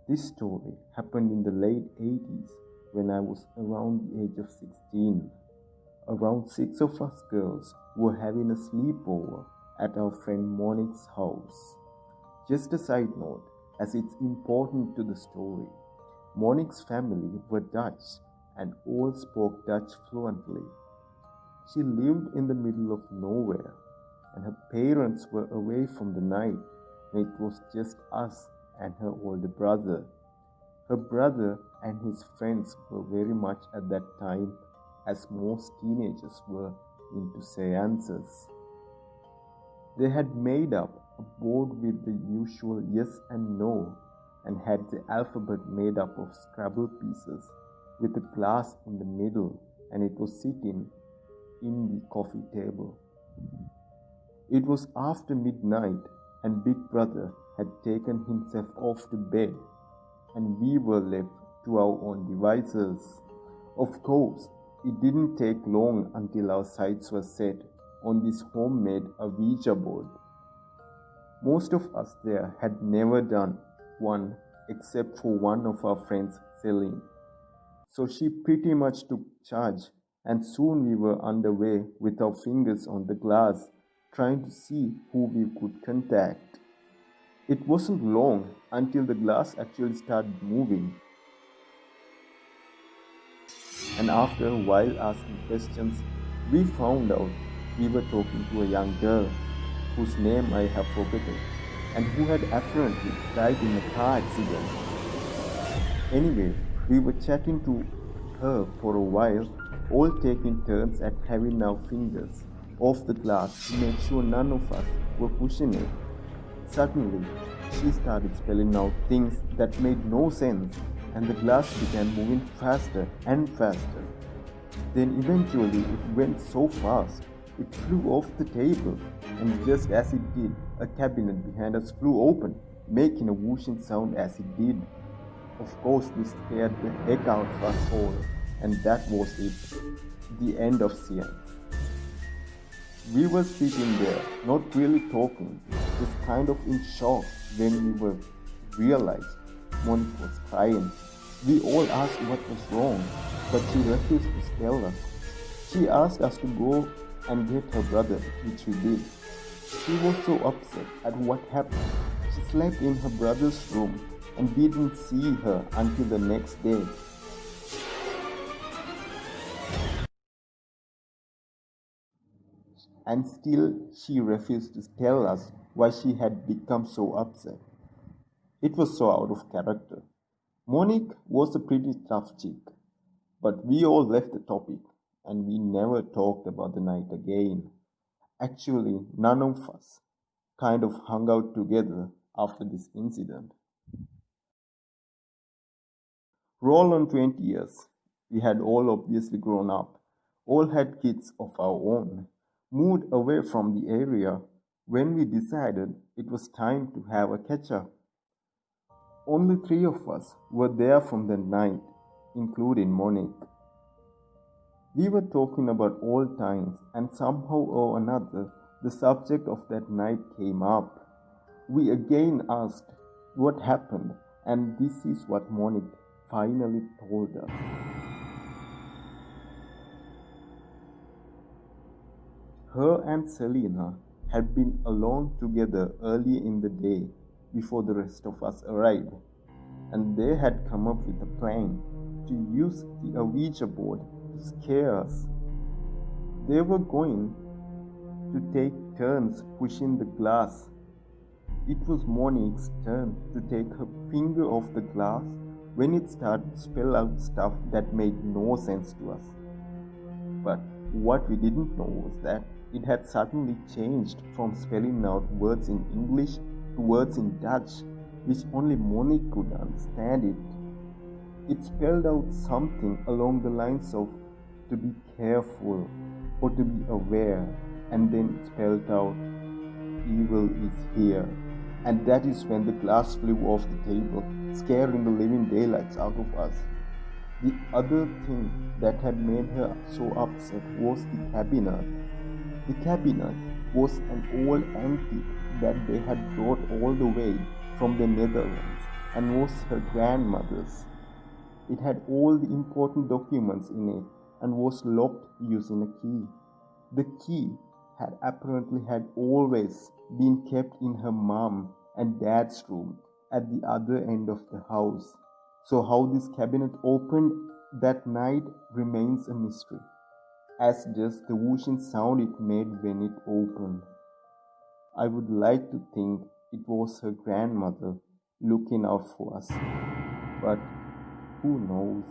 This story happened in the late 80s when I was around the age of 16. Around six of us girls were having a sleepover at our friend Monique's house. Just a side note, as it's important to the story, Monique's family were Dutch and all spoke Dutch fluently. She lived in the middle of nowhere, and her parents were away from the night, and it was just us and her older brother. Her brother and his friends were very much at that time, as most teenagers were, into seances. They had made up a board with the usual yes and no, and had the alphabet made up of Scrabble pieces with a glass in the middle, and it was sitting in the coffee table. It was after midnight, and Big Brother had taken himself off to bed, and we were left to our own devices. Of course, it didn't take long until our sights were set on this homemade Ouija board. Most of us there had never done one except for one of our friends, Celine. So she pretty much took charge, and soon we were underway with our fingers on the glass, trying to see who we could contact. It wasn't long until the glass actually started moving, and after a while asking questions, we found out we were talking to a young girl whose name I have forgotten and who had apparently died in a car accident. Anyway, we were chatting to her for a while, all taking turns at having our fingers off the glass to make sure none of us were pushing it. Suddenly, she started spelling out things that made no sense, and the glass began moving faster and faster. Then eventually it went so fast, it flew off the table, and just as it did, a cabinet behind us flew open, making a whooshing sound as it did. Of course, this scared the heck out of us all, and that was it. The end of science. We were sitting there, not really talking, just kind of in shock when we realized Monique was crying. We all asked what was wrong, but she refused to tell us. She asked us to go and get her brother, which we did. She was so upset at what happened. She slept in her brother's room, and we didn't see her until the next day. And still she refused to tell us why she had become so upset. It was so out of character. Monique was a pretty tough chick, but we all left the topic and we never talked about the night again. Actually, none of us kind of hung out together after this incident. Roll on 20 years. We had all obviously grown up, all had kids of our own, moved away from the area when we decided it was time to have a catch up. Only three of us were there from the night, including Monique. We were talking about old times, and somehow or another, the subject of that night came up. We again asked what happened, and this is what Monique finally told us. Her and Selena had been alone together early in the day before the rest of us arrived, and they had come up with a plan to use the Ouija board to scare us. They were going to take turns pushing the glass. It was Monique's turn to take her finger off the glass when it started to spell out stuff that made no sense to us. But what we didn't know was that it had suddenly changed from spelling out words in English to words in Dutch, which only Monique could understand it. It spelled out something along the lines of to be careful or to be aware, and then it spelled out evil is here. And that is when the glass flew off the table, scaring the living daylights out of us. The other thing that had made her so upset was the cabinet. The cabinet was an old antique that they had brought all the way from the Netherlands, and was her grandmother's. It had all the important documents in it and was locked using a key. The key had apparently had always been kept in her mom and dad's room at the other end of the house. So how this cabinet opened that night remains a mystery, as does the whooshing sound it made when it opened. I would like to think it was her grandmother looking out for us, but who knows?